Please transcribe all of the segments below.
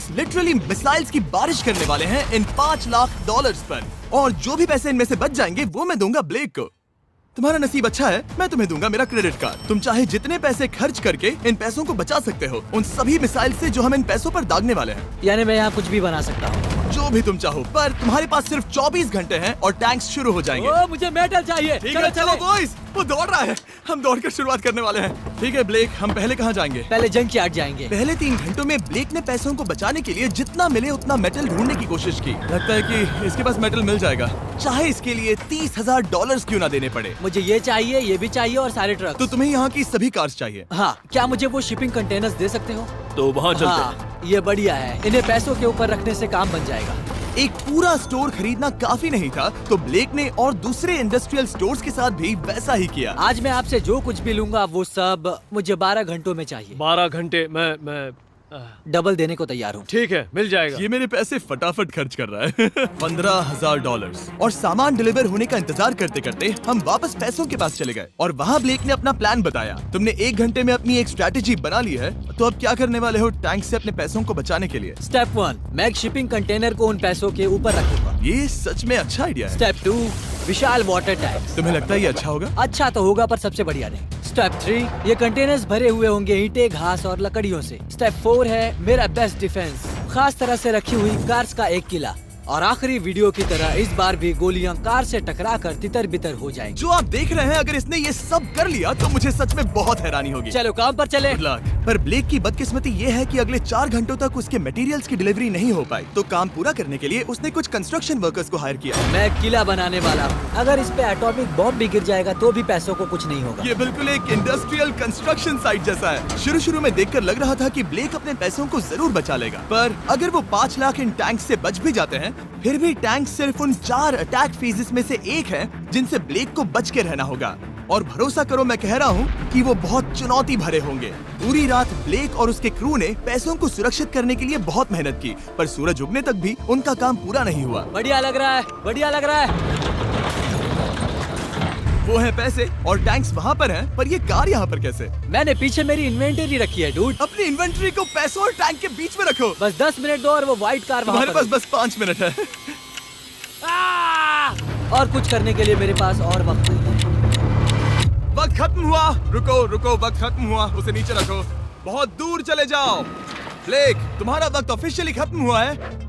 Literally missiles की बारिश करने वाले हैं इन $5 लाख पर, और जो भी पैसे इनमें से बच जाएंगे वो मैं दूंगा ब्लेक को। तुम्हारा नसीब अच्छा है, मैं तुम्हें दूंगा मेरा क्रेडिट कार्ड। तुम चाहे जितने पैसे खर्च करके इन पैसों को बचा सकते हो, उन सभी मिसाइल से जो हम इन पैसों पर दागने वाले हैं। यानी मैं यहाँ कुछ भी बना सकता हूँ? जो भी तुम चाहो, पर तुम्हारे पास सिर्फ 24 घंटे हैं और टैंक्स शुरू हो जाएंगे। ओ, मुझे मेटल चाहिए। चलो चलो बॉयज, वो दौड़ रहा है, हम दौड़कर शुरुआत करने वाले हैं। ठीक है ब्लेक, हम पहले कहाँ जाएंगे? पहले जंक यार्ड जाएंगे। पहले 3 घंटों में ब्लेक ने पैसों को बचाने के लिए जितना मिले उतना मेटल ढूंढने की कोशिश की। लगता है कि इसके पास मेटल मिल जाएगा, चाहे इसके लिए $30,000 क्यों ना देने पड़े। मुझे ये चाहिए, ये भी चाहिए और सारे ट्रक। तो तुम्हें यहाँ की सभी कार्स चाहिए? हाँ, क्या मुझे वो शिपिंग कंटेनर्स दे सकते हो? तो वहाँ चलते हैं। हाँ, ये बढ़िया है, इन्हें पैसों के ऊपर रखने से काम बन जाएगा। एक पूरा स्टोर खरीदना काफी नहीं था, तो ब्लेक ने और दूसरे इंडस्ट्रियल स्टोर्स के साथ भी वैसा ही किया। आज मैं आपसे जो कुछ भी लूंगा वो सब मुझे 12 घंटों में चाहिए। 12 घंटे मैं डबल देने को तैयार हूँ। ठीक है, मिल जाएगा। ये मेरे पैसे फटाफट खर्च कर रहा है। $15,000 और सामान डिलीवर होने का इंतजार करते करते हम वापस पैसों के पास चले गए और वहाँ ब्लेक ने अपना प्लान बताया। तुमने 1 घंटे में अपनी एक स्ट्रैटेजी बना ली है, तो अब क्या करने वाले हो टैंक से अपने पैसों को बचाने के लिए? स्टेप 1, मैं एक शिपिंग कंटेनर को उन पैसों के ऊपर रखूंगा। ये सच में अच्छा आइडिया है। स्टेप 2, विशाल वाटर टैंक। तुम्हें लगता है ये अच्छा होगा? अच्छा तो होगा, पर सबसे बढ़िया नहीं। स्टेप 3, ये कंटेनर्स भरे हुए होंगे ईंटें, घास और लकड़ियों से। स्टेप 4 है मेरा बेस्ट डिफेंस, खास तरह से रखी हुई कार्स का एक किला। और आखिरी वीडियो की तरह इस बार भी गोलियां कार से टकराकर तितर बितर हो जाएंगी। जो आप देख रहे हैं, अगर इसने ये सब कर लिया तो मुझे सच में बहुत हैरानी होगी। चलो काम पर चले। Good luck। पर ब्लेक की बदकिस्मती ये है कि अगले 4 घंटों तक उसके मटेरियल्स की डिलीवरी नहीं हो पाई, तो काम पूरा करने के लिए उसने कुछ कंस्ट्रक्शन वर्कर्स को हायर किया। मैं एक किला बनाने वाला हूँ, अगर इस पे एटॉमिक बॉम्ब भी गिर जाएगा तो भी पैसों को कुछ नहीं होगा। ये बिल्कुल एक इंडस्ट्रियल कंस्ट्रक्शन साइट जैसा है। शुरू में देखकर लग रहा था कि ब्लेक अपने पैसों को जरूर बचा लेगा, पर अगर वो 5 लाख इन टैंक से बच भी जाते हैं, फिर भी टैंक सिर्फ उन 4 अटैक फेजेस में से एक है जिनसे ब्लेक को बच के रहना होगा। और भरोसा करो, मैं कह रहा हूँ कि वो बहुत चुनौती भरे होंगे। पूरी रात ब्लेक और उसके क्रू ने पैसों को सुरक्षित करने के लिए बहुत मेहनत की, पर सूरज उगने तक भी उनका काम पूरा नहीं हुआ। बढ़िया लग रहा है, बढ़िया लग रहा है। वो है पैसे और टैंक्स वहाँ पर हैं, पर ये कार यहाँ पर कैसे? मैंने पीछे मेरी इन्वेंटरी रखी है डूड। अपनी इन्वेंट्री को पैसों और टैंक के बीच में रखो। बस 10 मिनट दो और वो व्हाइट कार वहाँ तुम्हारे पर पास बस 5 मिनट है। और कुछ करने के लिए मेरे पास और वक्त नहीं है। वक्त खत्म हुआ। रुको, वक्त खत्म हुआ, उसे नीचे रखो। बहुत दूर चले जाओ। ब्लेक, तुम्हारा वक्त ऑफिशियली खत्म हुआ है।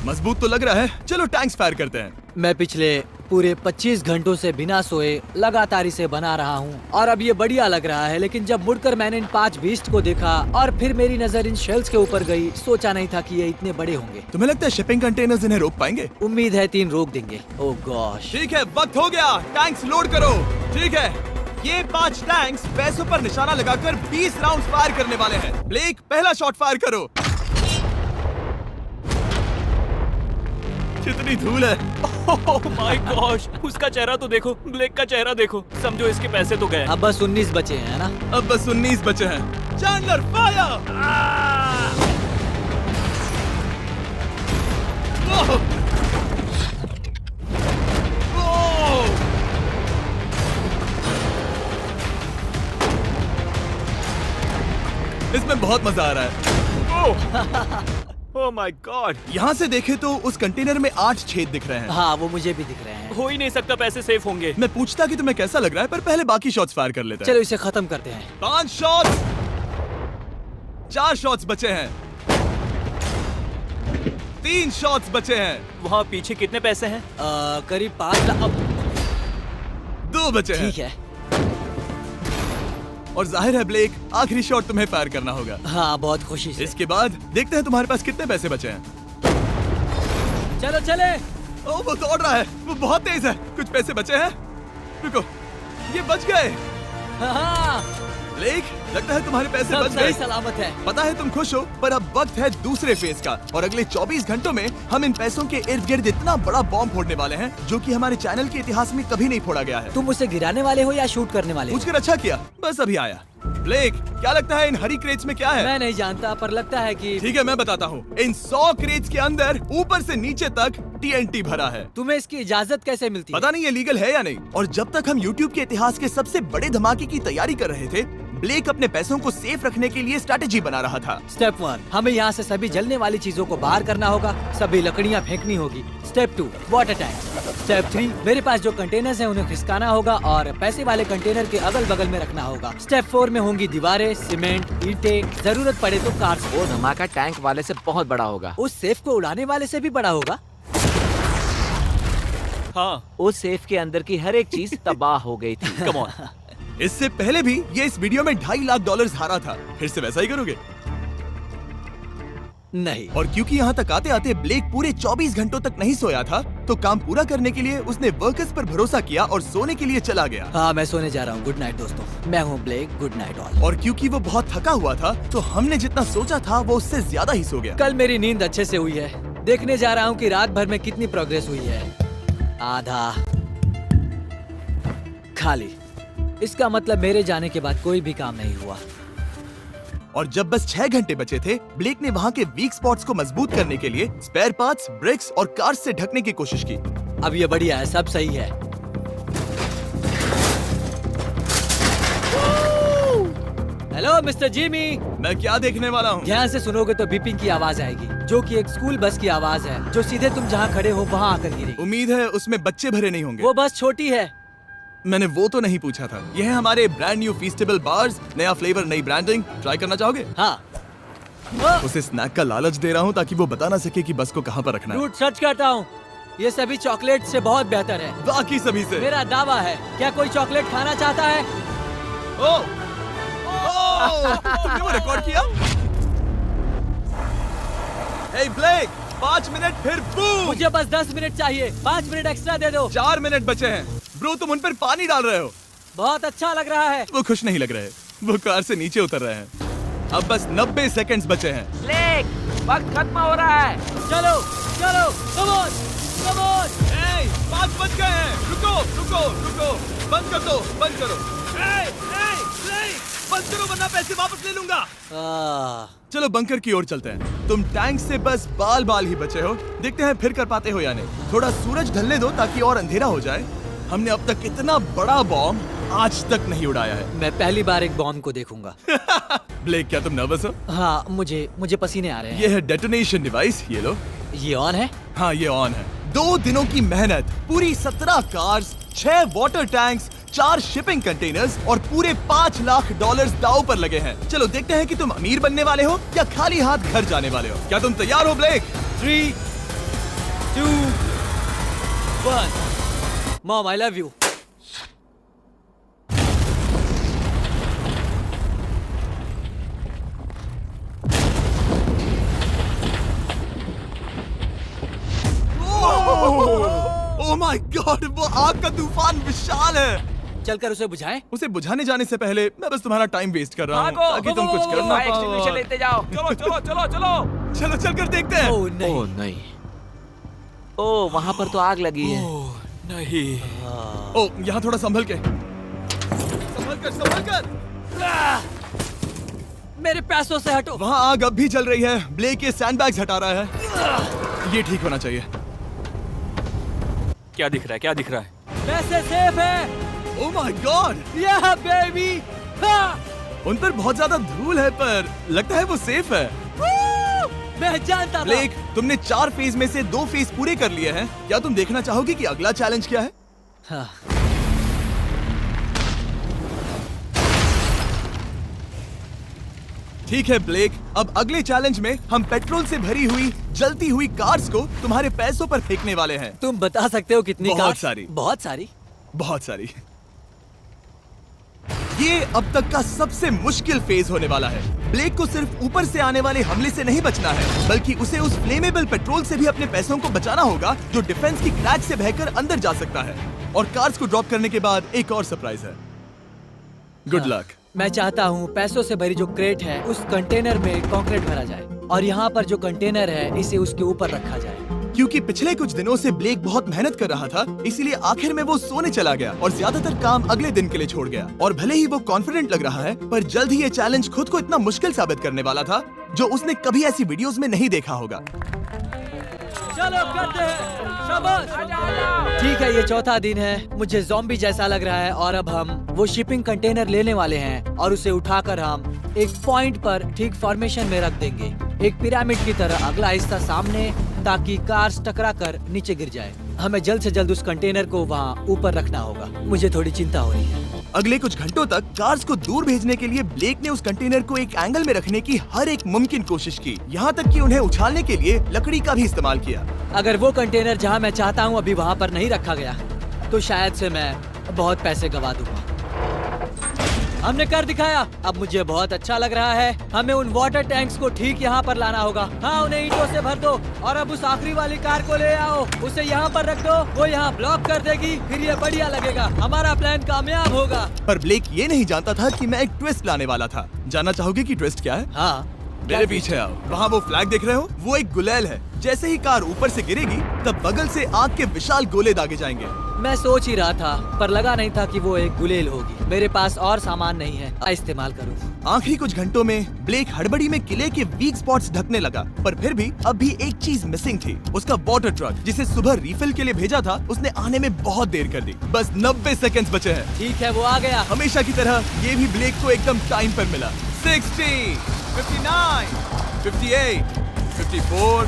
मजबूत तो लग रहा है, चलो टैंक्स फायर करते हैं। मैं पिछले पूरे 25 घंटों से बिना सोए लगातार इसे बना रहा हूँ और अब ये बढ़िया लग रहा है, लेकिन जब मुड़कर मैंने इन 5 बीस्ट को देखा और फिर मेरी नजर इन शेल्स के ऊपर गई, सोचा नहीं था कि ये इतने बड़े होंगे। तुम्हें लगता है शिपिंग कंटेनर्स इन्हें रोक पाएंगे? उम्मीद है 3 रोक देंगे। ओह गॉश। ठीक है, वक्त हो गया, टैंक्स लोड करो। ठीक है, ये 5 टैंक्स पैसों पर निशाना लगाकर 20 राउंड फायर करने वाले हैं। ब्लेक, पहला शॉट फायर करो। कितनी धूल है। ओह माय गॉश, उसका चेहरा तो देखो, ब्लेक का चेहरा देखो। समझो इसके पैसे तो गए। अब बस 19 बचे हैं ना? अब बस 19 बचे हैं। Chandler fire. इसमें बहुत मजा आ रहा है। ओह माय गॉड। यहाँ से देखे तो उस कंटेनर में 8 छेद दिख रहे हैं। हाँ, वो मुझे भी दिख रहे हैं। हो ही नहीं सकता पैसे सेफ होंगे। मैं पूछता कि तुम्हें कैसा लग रहा है, पर पहले बाकी शॉट्स फायर कर लेते हैं। चलो इसे खत्म करते हैं। 5 शॉट्स, 4 शॉट्स बचे हैं, 3 शॉट्स बचे हैं। वहाँ पीछे कितने पैसे हैं? करीब 5 लाख। 2 बचे हैं। ठीक है। और जाहिर है ब्लेक, आखिरी शॉट तुम्हें फायर करना होगा। हाँ, बहुत खुशी से। इसके बाद देखते हैं तुम्हारे पास कितने पैसे बचे हैं। चलो चले। ओह, वो दौड़ रहा है, वो बहुत तेज है। कुछ पैसे बचे हैं। रुको, ये बच गए। हाँ, ब्लेक, लगता है तुम्हारे पैसे सब बच सही गए। सलामत है। पता है तुम खुश हो, पर अब वक्त है दूसरे फेज का, और अगले 24 घंटों में हम इन पैसों के इर्द गिर्द इतना बड़ा बॉम्ब फोड़ने वाले हैं जो कि हमारे चैनल के इतिहास में कभी नहीं फोड़ा गया है। तुम उसे गिराने वाले हो या शूट करने वाले हो? पूछकर अच्छा किया, बस अभी आया। ब्लेक, क्या लगता है इन हरी क्रेट्स में क्या है? मैं नहीं जानता, पर लगता है कि ठीक है, मैं बताता हूँ। इन 100 क्रेट्स के अंदर ऊपर से नीचे तक TNT भरा है। तुम्हें इसकी इजाजत कैसे मिलती है? पता नहीं ये लीगल है या नहीं। और जब तक हम YouTube के इतिहास के सबसे बड़े धमाके की तैयारी कर रहे थे, ब्लेक अपने पैसों को सेफ रखने के लिए स्ट्रैटेजी बना रहा था। स्टेप 1, हमें यहाँ से सभी जलने वाली चीजों को बाहर करना होगा, सभी लकड़ियाँ फेंकनी होगी। Step 2, water tank. स्टेप 3, मेरे पास जो कंटेनर्स हैं उन्हें खिसकाना होगा और पैसे वाले कंटेनर के अगल बगल में रखना होगा। स्टेप 4 में होंगी दीवारें, सीमेंट, ईंटें, जरूरत पड़े तो कार्स। वो धमाका टैंक वाले से बहुत बड़ा होगा। उस सेफ को उड़ाने वाले से भी बड़ा होगा। हाँ, उस सेफ के अंदर की हर एक चीज तबाह हो गई थी। Come on. इससे पहले भी ये इस वीडियो में $2.5 लाख हारा था। फिर से वैसा ही करोगे? नहीं। और क्योंकि यहाँ तक आते आते ब्लेक पूरे 24 घंटों तक नहीं सोया था, तो काम पूरा करने के लिए उसने वर्कर्स पर भरोसा किया और सोने के लिए चला गया। हाँ, मैं सोने जा रहा हूँ। गुड नाइट दोस्तों, मैं हूँ ब्लेक। Good night all. और क्योंकि वो बहुत थका हुआ था, तो हमने जितना सोचा था वो उससे ज्यादा ही सो गया। कल मेरी नींद अच्छे से हुई है। देखने जा रहा हूँ कि रात भर में कितनी प्रोग्रेस हुई है। आधा खाली। इसका मतलब मेरे जाने के बाद कोई भी काम नहीं हुआ। और जब बस 6 घंटे बचे थे, ब्लेक ने वहाँ के वीक स्पॉट्स को मजबूत करने के लिए स्पेयर पार्ट्स, ब्रिक्स और कार्स से ढकने की कोशिश की। अब ये बढ़िया है, सब सही है। Hello mister Jimmy. मैं क्या देखने वाला हूँ? ध्यान से सुनोगे तो बीपिंग की आवाज आएगी, जो कि एक स्कूल बस की आवाज है, जो सीधे तुम जहाँ खड़े हो वहाँ आकर गिरेगी। उम्मीद है उसमें बच्चे भरे नहीं होंगे। वो बस छोटी है। मैंने वो तो नहीं पूछा था। यह है हमारे ब्रांड न्यू फीस्टेबल बार्स, नया फ्लेवर, नई ब्रांडिंग। ट्राई करना चाहोगे? हाँ। उसे स्नैक का लालच दे रहा हूँ ताकि वो बता ना सके कि बस को कहाँ पर रखना है। रूट सच कहता हूँ, ये सभी चॉकलेट से बहुत बेहतर है। बाकी सभी से। मेरा दावा है। क्या कोई चॉकलेट खाना चाहता है? ओ! तुमने वो रिकॉर्ड किया? हे ब्लेक, 5 मिनट फिर बूम! मुझे बस 10 मिनट चाहिए। 5 मिनट एक्स्ट्रा दे दो। 4 मिनट बचे हैं। ब्रो, तुम उन पर पानी डाल रहे हो। बहुत अच्छा लग रहा है। वो खुश नहीं लग रहे। वो कार से नीचे उतर रहे हैं। अब बस 90 सेकंड्स बचे हैं। ब्लेक, वक्त खत्म हो रहा है। चलो चलो, कम ऑन कम ऑन। 5 बज गए हैं। रुको रुको रुको, बंद कर दो, बंद करो। बंद करो वरना पैसे वापस ले लूंगा। चलो बंकर की ओर चलते हैं। तुम टैंक से बस बाल बाल ही बचे हो। देखते हैं फिर कर पाते हो या नहीं। थोड़ा सूरज ढलने दो ताकि और अंधेरा हो जाए। हमने अब तक इतना बड़ा बॉम्ब आज तक नहीं उड़ाया है। मैं पहली बार एक बॉम्ब को देखूंगा। ब्लेक, क्या तुम नर्वस हो? हाँ, मुझे पसीने आ रहे हैं। ये है डेटोनेशन डिवाइस, ये लो। ये ऑन है? हाँ, ये ऑन है। 2 दिनों की मेहनत, पूरी 17 cars, 6 water tanks, 4 shipping containers और पूरे $5 लाख दांव पर लगे हैं। चलो देखते हैं कि तुम अमीर बनने वाले हो या खाली हाथ घर जाने वाले हो। क्या तुम तैयार हो Blake? 3, 2, 1। Mom, I love you. Oh my God, वो आग का तूफान विशाल है। चलकर उसे बुझाएं? उसे बुझाने जाने से पहले मैं बस तुम्हारा टाइम वेस्ट कर रहा हूँ भागो, ताकि तुम कुछ कर ना फायर एक्सटिंग्विशर पाओ। लेते जाओ। चलो चलो चलो चलो। चलो चलकर देखते हैं। ओह नहीं। ओह नहीं। ओह, वहाँ पर तो आग लगी है। ओह, नहीं। ओह, यहाँ थोड़ा संभल के। संभल कर, संभल कर। मेरे पैसों से हटो। वहाँ आग अब भी जल रही है। ब्लेक ये सैंडबैग्स हटा रहा है। ये ठीक होना चाहिए। क्या दिख रहा है? क्या दिख रहा है? पैसे सेफ है। ओह माय गॉड, या बेबी। उन पर बहुत ज्यादा धूल है पर लगता है वो सेफ है। मैं जानता था। ब्लेक, तुमने 4 फेज में से 2 फेज पूरे कर लिए हैं। क्या तुम देखना चाहोगे कि अगला चैलेंज क्या है? हाँ। ठीक है ब्लेक, अब अगले चैलेंज में हम पेट्रोल से भरी हुई जलती हुई कार्स को तुम्हारे पैसों पर फेंकने वाले हैं। तुम बता सकते हो कितनी बहुत कार? सारी। बहुत सारी। बहुत सारी। ये अब तक का सबसे मुश्किल फेज होने वाला है। ब्लेक को सिर्फ ऊपर से आने वाले हमले से नहीं बचना है, बल्कि उसे उस फ्लेमेबल पेट्रोल से भी अपने पैसों को बचाना होगा जो डिफेंस की क्रैक से बहकर अंदर जा सकता है। और कार्स को ड्रॉप करने के बाद एक और सरप्राइज है। Good luck. मैं चाहता हूँ पैसों से भरी जो क्रेट है उस कंटेनर में कंक्रीट भरा जाए और यहाँ पर जो कंटेनर है इसे उसके ऊपर रखा जाए। क्योंकि पिछले कुछ दिनों से ब्लेक बहुत मेहनत कर रहा था, इसीलिए आखिर में वो सोने चला गया और ज्यादातर काम अगले दिन के लिए छोड़ गया। और भले ही वो कॉन्फिडेंट लग रहा है, पर जल्द ही ये चैलेंज खुद को इतना मुश्किल साबित करने वाला था जो उसने कभी ऐसी वीडियोस में नहीं देखा होगा। चलो करते हैं। शाबाश। ठीक है, ये चौथा दिन है। मुझे ज़ॉम्बी जैसा लग रहा है और अब हम वो शिपिंग कंटेनर लेने वाले हैं और उसे उठाकर हम एक पॉइंट पर ठीक फॉर्मेशन में रख देंगे, एक पिरामिड की तरह। अगला हिस्सा सामने, ताकि कार्स टकरा कर नीचे गिर जाए। हमें जल्द से जल्द उस कंटेनर को वहाँ ऊपर रखना होगा। मुझे थोड़ी चिंता हो रही है। अगले कुछ घंटों तक कार्स को दूर भेजने के लिए ब्लेक ने उस कंटेनर को एक एंगल में रखने की हर एक मुमकिन कोशिश की, यहाँ तक कि उन्हें उछालने के लिए लकड़ी का भी इस्तेमाल किया। अगर वो कंटेनर जहाँ मैं चाहता हूँ अभी वहाँ पर नहीं रखा गया, तो शायद से मैं बहुत पैसे गवा दूंगा। हमने कर दिखाया, अब मुझे बहुत अच्छा लग रहा है। हमें उन वाटर टैंक्स को ठीक यहाँ पर लाना होगा। हाँ, उन्हें ईंटों से भर दो और अब उस आखिरी वाली कार को ले आओ, उसे यहाँ पर रख दो। वो यहाँ ब्लॉक कर देगी, फिर ये बढ़िया लगेगा। हमारा प्लान कामयाब होगा। पर ब्लेक ये नहीं जानता था कि मैं एक ट्विस्ट लाने वाला था। जानना चाहोगे कि ट्विस्ट क्या है? हाँ, मेरे पीछे आओ। वहाँ वो फ्लैग देख रहे हो? वो एक गुलेल है। जैसे ही कार ऊपर से गिरेगी, तब बगल से आग के विशाल गोले दागे जाएंगे। मैं सोच ही रहा था, पर लगा नहीं था कि वो एक गुलेल होगी। मेरे पास और सामान नहीं है, इस्तेमाल करूँ। आखिरी कुछ घंटों में ब्लेक हड़बड़ी में किले के वीक स्पॉट्स ढकने लगा, पर फिर भी अब भी एक चीज मिसिंग थी। उसका वाटर ट्रक, जिसे सुबह रिफिल के लिए भेजा था, उसने आने में बहुत देर कर दी। बस 90 सेकंड्स बचे हैं। ठीक है, वो आ गया। हमेशा की तरह ये भी ब्लेक को एकदम टाइम पर मिला। 60, 59, 58, 54।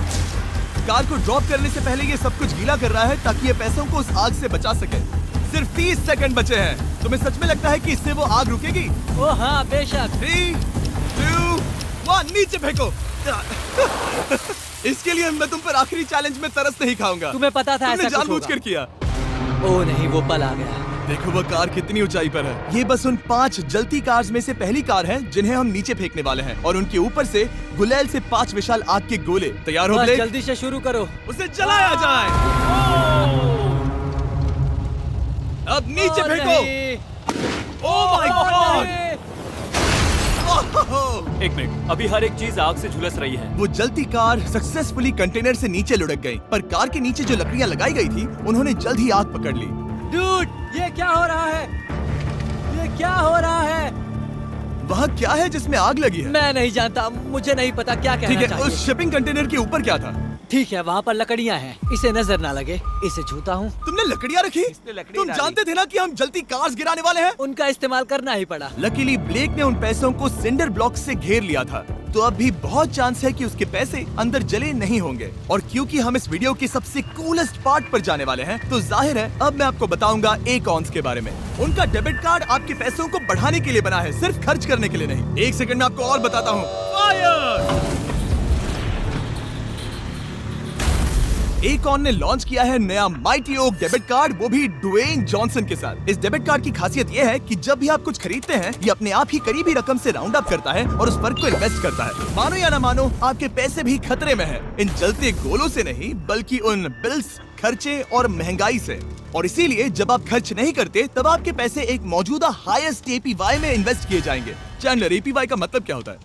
कार को ड्रॉप करने से पहले ये सब कुछ गीला कर रहा है ताकि ये पैसों को उस आग से बचा सके। सिर्फ 30 सेकंड बचे हैं। तुम्हें सच में लगता है कि इससे वो आग रुकेगी? ओ हाँ, बेशक। 3, 2, 1, नीचे फेंको। इसके लिए मैं तुम पर आखिरी चैलेंज में तरस नहीं खाऊंगा। तुम्हें पता था तुमने ऐसा कुछ जानबूझकर होगा। किया। ओ नहीं, वो पल आ गया। देखो वो कार कितनी ऊंचाई पर है। ये बस उन 5 जलती कार्स में से पहली कार है जिन्हें हम नीचे फेंकने वाले हैं, और उनके ऊपर से गुलेल से 5 विशाल आग के गोले। तैयार हो बस ब्लेक? जल्दी से शुरू करो। उसे जलाया जाए। अब नीचे ओ फेंको। नहीं। ओह माय गॉड! एक मिनट, अभी हर एक चीज आग से झुलस रही है। वो जलती कार सक्सेसफुली कंटेनर से नीचे लुढ़क गई, पर कार के नीचे जो लकड़ियां लगाई गई थी, उन्होंने जल्द ही आग पकड़ ली। डूड, ये क्या हो रहा है? ये क्या हो रहा है? वहाँ क्या है जिसमें आग लगी है? मैं नहीं जानता, मुझे नहीं पता क्या ठीक कहना है, चाहिए। उस शिपिंग कंटेनर के ऊपर क्या था? ठीक है, वहाँ पर लकड़ियाँ हैं, इसे नजर ना लगे। इसे छूता हूँ। तुमने लकड़ियाँ रखी? इसने लकड़ी तुम डाली। जानते थे ना कि हम जलती कार्स गिराने वाले हैं? उनका इस्तेमाल करना ही पड़ा। लकीली ब्लेक ने उन पैसों को सिंडर ब्लॉक से घेर लिया था, तो अब भी बहुत चांस है कि उसके पैसे अंदर जले नहीं होंगे। और क्योंकि हम इस वीडियो के सबसे कूलेस्ट पार्ट पर जाने वाले हैं, तो जाहिर है अब मैं आपको बताऊंगा एकॉन्स के बारे में। उनका डेबिट कार्ड आपके पैसों को बढ़ाने के लिए बना है, सिर्फ खर्च करने के लिए नहीं। एक सेकंड में आपको और बताता हूँ। फायर! एकॉन ने लॉन्च किया है नया माइटी ओक डेबिट कार्ड, वो भी ड्वेन जॉनसन के साथ। इस डेबिट कार्ड की खासियत ये है कि जब भी आप कुछ खरीदते हैं, ये अपने आप ही करीबी रकम से राउंड अप करता है और उस फर्क को इन्वेस्ट करता है। मानो या ना मानो, आपके पैसे भी खतरे में हैं। इन जलते गोलों से नहीं, बल्कि उन बिल्स, खर्चे और महंगाई से। और इसीलिए जब आप खर्च नहीं करते, तब आपके पैसे एक मौजूदा हाईएस्ट APY में इन्वेस्ट किए जाएंगे। चैंडलर, APY का मतलब क्या होता है?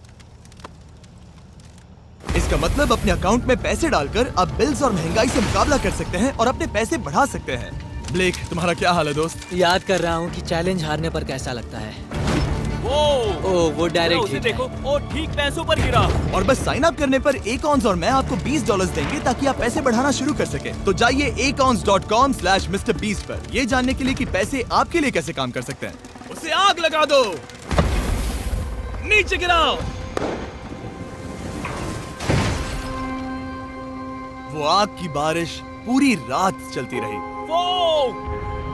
इसका मतलब अपने अकाउंट में पैसे डालकर आप बिल्स और महंगाई से मुकाबला कर सकते हैं और अपने पैसे बढ़ा सकते हैं। ब्लेक, तुम्हारा क्या हाल है दोस्त? याद कर रहा हूँ कि चैलेंज हारने पर कैसा लगता है। वो उसे डायरेक्ट देखो, ओ ठीक पैसों पर गिरा। और बस साइन अप करने पर एकॉन्स और मैं आपको $20 देंगे ताकि आप पैसे बढ़ाना शुरू कर सके। तो जाइए acons.com/MrBeast पर, ये जानने के लिए कि पैसे आपके लिए कैसे काम कर सकते हैं। उसे आग लगा दो, नीचे गिराओ। वो आग की बारिश पूरी रात चलती रही।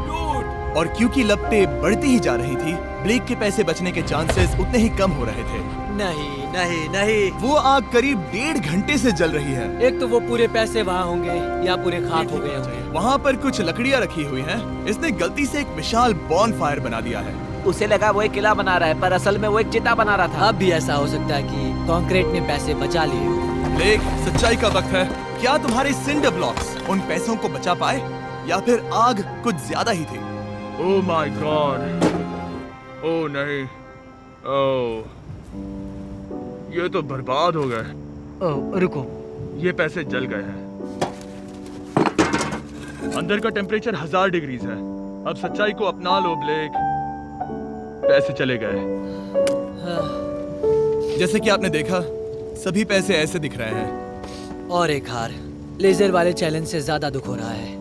डूड, और क्योंकि लपटें बढ़ती ही जा रही थी, ब्लेक के पैसे बचने के चांसेस उतने ही कम हो रहे थे। नहीं नहीं नहीं, वो आग करीब 1.5 घंटे से जल रही है। एक तो वो पूरे पैसे वहाँ होंगे या पूरे खाक हो गए होंगे। वहाँ पर कुछ लकड़ियाँ रखी हुई हैं। इसने गलती से एक विशाल बॉनफायर बना दिया है। उसे लगा वो एक किला बना रहा है, पर असल में वो एक चिता बना रहा था। अब भी ऐसा हो सकता है कि कंक्रीट ने पैसे बचा लिए हों। ब्लेक, सच्चाई का वक्त है। क्या तुम्हारे सिंडर ब्लॉक्स उन पैसों को बचा पाए, या फिर आग कुछ ज्यादा ही थी? ओह माय गॉड, ओह नहीं, ओह ये तो बर्बाद हो गए। ओह रुको, ये पैसे जल गए हैं। अंदर का टेम्परेचर 1000 डिग्रीज है। अब सच्चाई को अपना लो ब्लेक, पैसे चले गए। जैसे कि आपने देखा, सभी पैसे ऐसे दिख रहे हैं। और एक हार। लेजर वाले चैलेंज से ज्यादा दुख हो रहा है।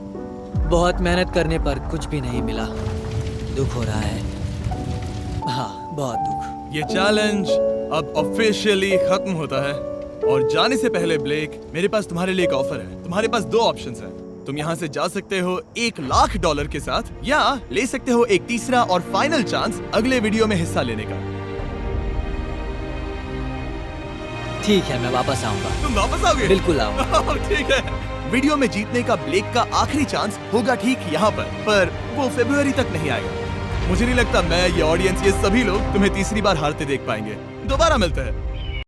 बहुत मेहनत करने पर कुछ भी नहीं मिला। दुख हो रहा है, हाँ बहुत दुख। ये चैलेंज अब ऑफिशियली खत्म होता है और जाने से पहले ब्लेक, मेरे पास तुम्हारे लिए एक ऑफर है। तुम्हारे पास दो ऑप्शंस हैं। तुम यहाँ से जा सकते हो $1,00,000 के साथ, या ले सकते हो एक तीसरा और फाइनल चांस अगले वीडियो में हिस्सा लेने का। ठीक है, मैं वापस आऊंगा। तुम वापस आओगे? बिल्कुल आऊंगा। ठीक है। वीडियो में जीतने का ब्लेक का आखिरी चांस होगा ठीक यहाँ पर वो फरवरी तक नहीं आएगा। मुझे नहीं लगता मैं, ये ऑडियंस, ये सभी लोग तुम्हें तीसरी बार हारते देख पाएंगे। दोबारा मिलते हैं।